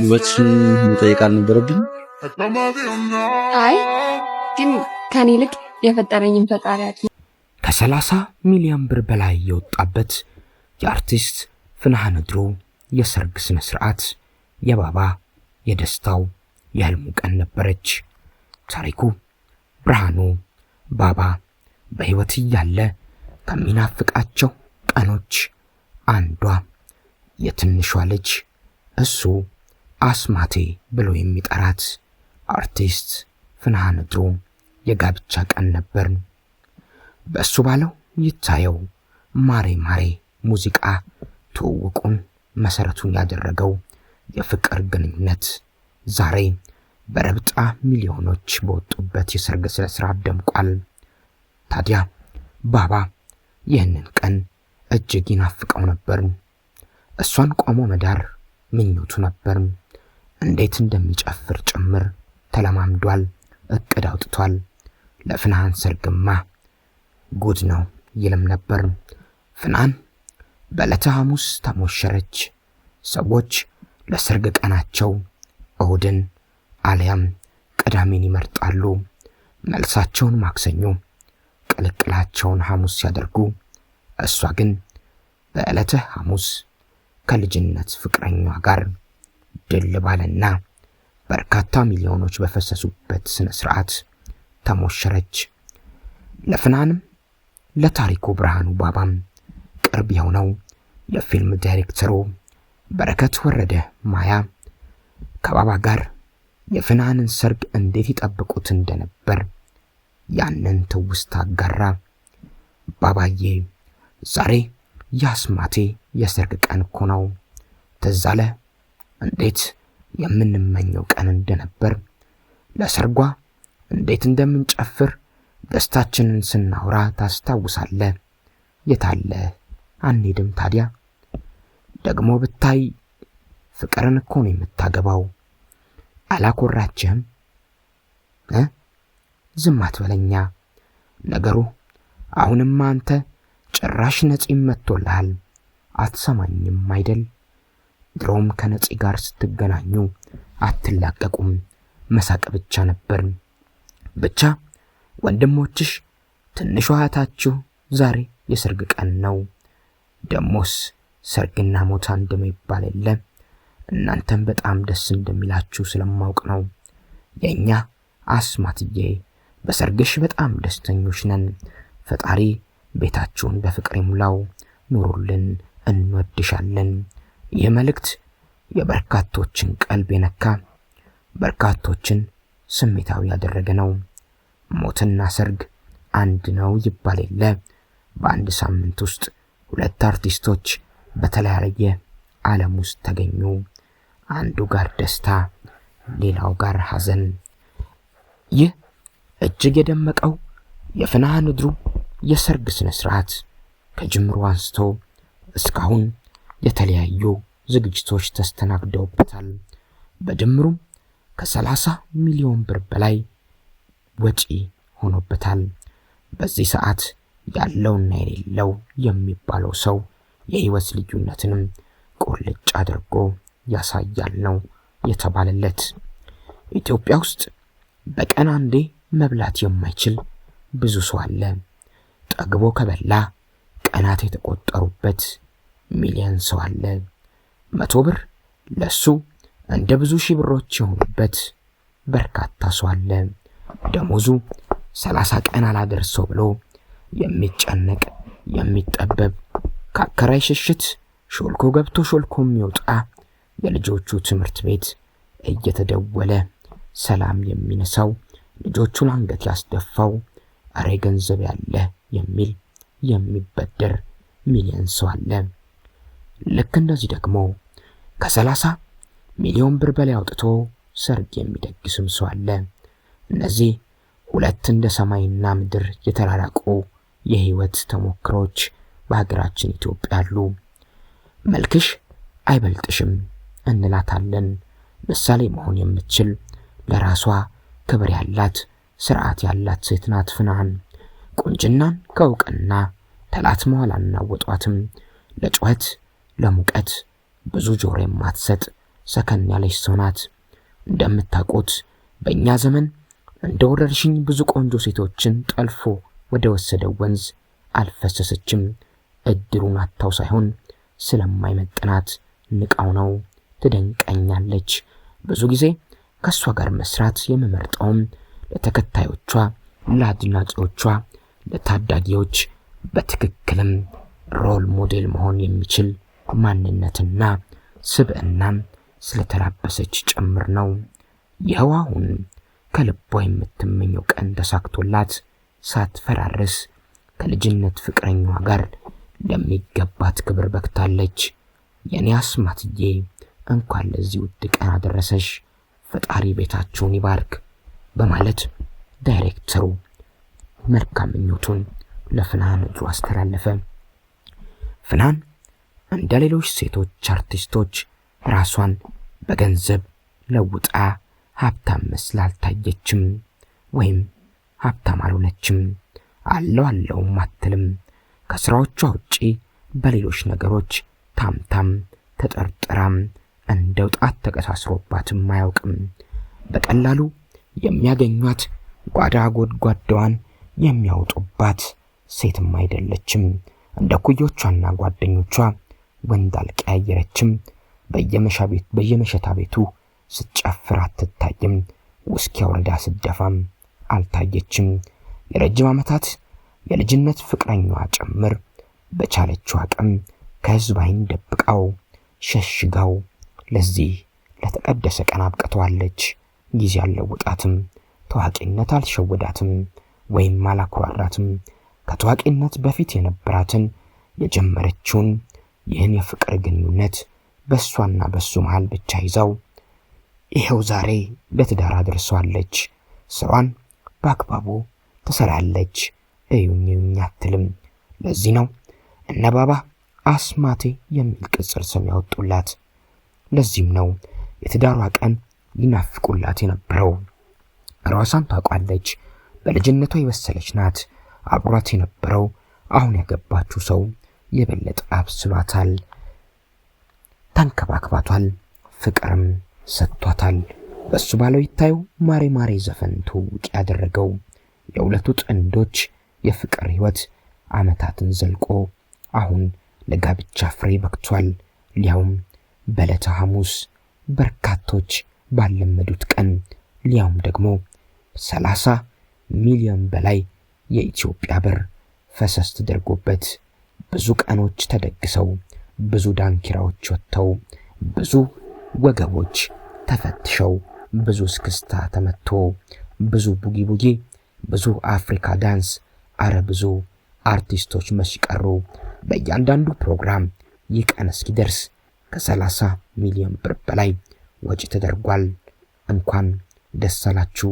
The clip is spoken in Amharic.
ውበትሽን መጠየቅ አልነበረብኝ? አይ ግን ከኔ ይልቅ የፈጠረኝን ፈጣሪ አለ። ከ30 ሚሊዮን ብር በላይ የወጣበት የአርቲስት ፍናን ንድሩ የሰርግ ስነ ስርዓት የባባ የደስታው የህልሙ ቀን ነበረች። ታሪኩ ብርሃኑ ባባ በህይወት እያለ ከሚናፍቃቸው ቀኖች አንዷ የትንሿ ልጅ እሱ አስማቴ ብሎ የሚጠራት አርቲስት ፍናን ንድሩ የጋብቻ ቀን ነበር። በሱ ባለው ይታየው ማሬ ማሬ ሙዚቃ ትውውቁን መሰረቱን ያደረገው የፍቅር ግንኙነት ዛሬ በረብጣ ሚሊዮኖች በወጡበት የሰርግ ስነ ስርዓት ደምቋል። ታዲያ ባባ ይህንን ቀን እጅግ ይናፍቀው ነበር። እሷን ቆሞ መዳር ምኞቱ ነበር። እንዴት እንደሚጨፍር ጭምር ተለማምዷል። እቅድ አውጥቷል። ለፍናን ሰርግማ ጉድ ነው ይልም ነበር። ፍናን በዕለተ ሐሙስ ተሞሸረች። ሰዎች ለሰርግ ቀናቸው እሁድን አልያም ቅዳሜን ይመርጣሉ። መልሳቸውን ማክሰኞ፣ ቅልቅላቸውን ሐሙስ ሲያደርጉ እሷ ግን በዕለተ ሐሙስ ከልጅነት ፍቅረኛዋ ጋር ድል ባለና በርካታ ሚሊዮኖች በፈሰሱበት ስነ ስርዓት ተሞሸረች። ለፍናንም ለታሪኩ ብርሃኑ ባባም ቅርብ የሆነው የፊልም ዳይሬክተሩ በረከት ወረደ ማያ ከባባ ጋር የፍናንን ሰርግ እንዴት ይጠብቁት እንደነበር ያንን ትውስታ አጋራ። ባባዬ ዛሬ ያስማቴ የሰርግ ቀን እኮ ነው። ትዝ አለ እንዴት የምንመኘው ቀን እንደነበር፣ ለሰርጓ እንዴት እንደምንጨፍር ደስታችንን ስናወራ ታስታውሳለ። የታለ አንሄድም ታዲያ? ደግሞ ብታይ ፍቅርን እኮ ነው የምታገባው። አላኮራችህም? ዝም አትበለኛ። ነገሩ አሁንማ አንተ ጭራሽ ነፂም መጥቶልሃል። አትሰማኝም አይደል? ድሮም ከነፂ ጋር ስትገናኙ አትላቀቁም፣ መሳቅ ብቻ ነበር። ብቻ ወንድሞችሽ ትንሿ እህታችሁ ዛሬ የሰርግ ቀን ነው። ደሞስ ሰርግና ሞት እንደሚባል የለ። እናንተም በጣም ደስ እንደሚላችሁ ስለማውቅ ነው። የኛ አስማትዬ በሰርግሽ በጣም ደስተኞች ነን። ፈጣሪ ቤታችሁን በፍቅር ይሙላው። ኑሩልን፣ እንወድሻለን። ይህ መልእክት የበርካቶችን ቀልብ የነካ በርካቶችን ስሜታዊ ያደረገ ነው። ሞትና ሰርግ አንድ ነው ይባል የለ። በአንድ ሳምንት ውስጥ ሁለት አርቲስቶች በተለያየ ዓለም ውስጥ ተገኙ። አንዱ ጋር ደስታ፣ ሌላው ጋር ሐዘን። ይህ እጅግ የደመቀው የፍናን ንድሩ የሰርግ ስነ ስርዓት ከጅምሩ አንስቶ እስካሁን የተለያዩ ዝግጅቶች ተስተናግደውበታል። በድምሩም ከ30 ሚሊዮን ብር በላይ ወጪ ሆኖበታል። በዚህ ሰዓት ያለውና የሌለው የሚባለው ሰው የህይወት ልዩነትንም ቁልጭ አድርጎ ያሳያል ነው የተባለለት። ኢትዮጵያ ውስጥ በቀን አንዴ መብላት የማይችል ብዙ ሰው አለ። ጠግቦ ከበላ ቀናት የተቆጠሩበት ሚሊዮን ሰው አለ። 100 ብር ለሱ እንደ ብዙ ሺህ ብሮች የሆኑበት በርካታ ሰው አለ። ደሞዙ 30 ቀን አላደርሰው ብሎ የሚጨነቅ የሚጠበብ ከአከራይ ሽሽት ሾልኮ ገብቶ ሾልኮ የሚወጣ የልጆቹ ትምህርት ቤት እየተደወለ ሰላም የሚነሳው ልጆቹን አንገት ያስደፋው አሬ ገንዘብ ያለ የሚል የሚበደር ሚሊዮን ሰው አለ። ልክ እንደዚህ ደግሞ ከ30 ሚሊዮን ብር በላይ አውጥቶ ሰርግ የሚደግስም ሰው አለ። እነዚህ ሁለት እንደ ሰማይና ምድር የተራራቁ የህይወት ተሞክሮች በሀገራችን ኢትዮጵያ አሉ። መልክሽ አይበልጥሽም እንላታለን። ምሳሌ መሆን የምትችል ለራሷ ክብር ያላት ስርዓት ያላት ሴት ናት ፍናን። ቁንጅናን ከእውቅና ተላትመው አላናወጧትም። ለጩኸት ለሙቀት ብዙ ጆሮ የማትሰጥ ሰከን ያለች ሰው ናት። እንደምታውቁት በእኛ ዘመን እንደ ወረርሽኝ ብዙ ቆንጆ ሴቶችን ጠልፎ ወደ ወሰደው ወንዝ አልፈሰሰችም። እድሩን አታው ሳይሆን ስለማይመጥናት ንቃው ነው። ትደንቀኛለች። ብዙ ጊዜ ከሷ ጋር መስራት የምመርጠውም ለተከታዮቿ፣ ለአድናቂዎቿ፣ ለታዳጊዎች በትክክልም ሮል ሞዴል መሆን የሚችል ማንነትና ስብዕናም ስለተላበሰች ጭምር ነው። ይኸው አሁን ከልቧ የምትመኘው ቀን ተሳክቶላት ሳትፈራርስ ከልጅነት ፍቅረኛዋ ጋር ለሚገባት ክብር በክታለች። የኔ አስማትዬ እንኳን ለዚህ ውድ ቀን አደረሰሽ፣ ፈጣሪ ቤታችሁን ይባርክ በማለት ዳይሬክተሩ መልካም ምኞቱን ለፍናን እጁ አስተላለፈ። ፍናን እንደ ሌሎች ሴቶች አርቲስቶች ራሷን በገንዘብ ለውጣ ሀብታም መስላ አልታየችም፣ ወይም ሀብታም አልሆነችም። አለውም አትልም። ከስራዎቿ ውጪ በሌሎች ነገሮች ታምታም ተጠርጥራም እንደው ጣት ተቀሳስሮባትም አያውቅም። በቀላሉ የሚያገኟት ጓዳ ጎድጓዳዋን የሚያወጡባት ሴትም አይደለችም። እንደ ኩዮቿና ጓደኞቿ ወንድ አልቀያየረችም። በየመሸታ ቤቱ ስትጨፍር አትታይም። ውስኪ አውርዳ ስትደፋም አልታየችም። የረጅም ዓመታት የልጅነት ፍቅረኛዋ ጭምር በቻለችው አቅም ከህዝብ ዓይን ደብቃው ሸሽጋው ለዚህ ለተቀደሰ ቀን አብቅተዋለች። ጊዜ አልለወጣትም። ታዋቂነት አልሸወዳትም ወይም አላኩራራትም። ከታዋቂነት በፊት የነበራትን የጀመረችውን ይህን የፍቅር ግንኙነት በሷና በሱ መሃል ብቻ ይዛው ይሄው ዛሬ ለትዳር አድርሷለች። ስራዋን በአግባቡ ትሰራለች። እዩኝ አትልም። ለዚህ ነው እነ ባባ አስማቴ የሚል ቅጽል ስም ያወጡላት። ለዚህም ነው የትዳሯ ቀን ይናፍቁላት የነበረው። ራሷን ታውቃለች። በልጅነቷ የበሰለች ናት። አብሯት የነበረው አሁን ያገባችው ሰው የበለጠ አብስሏታል፣ ተንከባክባቷል፣ ፍቅርም ሰጥቷታል። በሱ ባለው ይታዩ ማሬ ማሬ ዘፈን ትውውቅ ያደረገው የሁለቱ ጥንዶች የፍቅር ህይወት ዓመታትን ዘልቆ አሁን ለጋብቻ ፍሬ በክቷል። ሊያውም በዕለተ ሐሙስ በርካቶች ባለመዱት ቀን፣ ሊያውም ደግሞ 30 ሚሊዮን በላይ የኢትዮጵያ ብር ፈሰስ ተደርጎበት ብዙ ቀኖች ተደግሰው ብዙ ዳንኪራዎች ወጥተው ብዙ ወገቦች ተፈትሸው ብዙ እስክስታ ተመቶ ብዙ ቡጊ ቡጊ ብዙ አፍሪካ ዳንስ አረ ብዙ አርቲስቶች መስቀሩ። በእያንዳንዱ ፕሮግራም ይህ ቀን እስኪደርስ ከ30 ሚሊዮን ብር በላይ ወጪ ተደርጓል። እንኳን ደስ አላችሁ።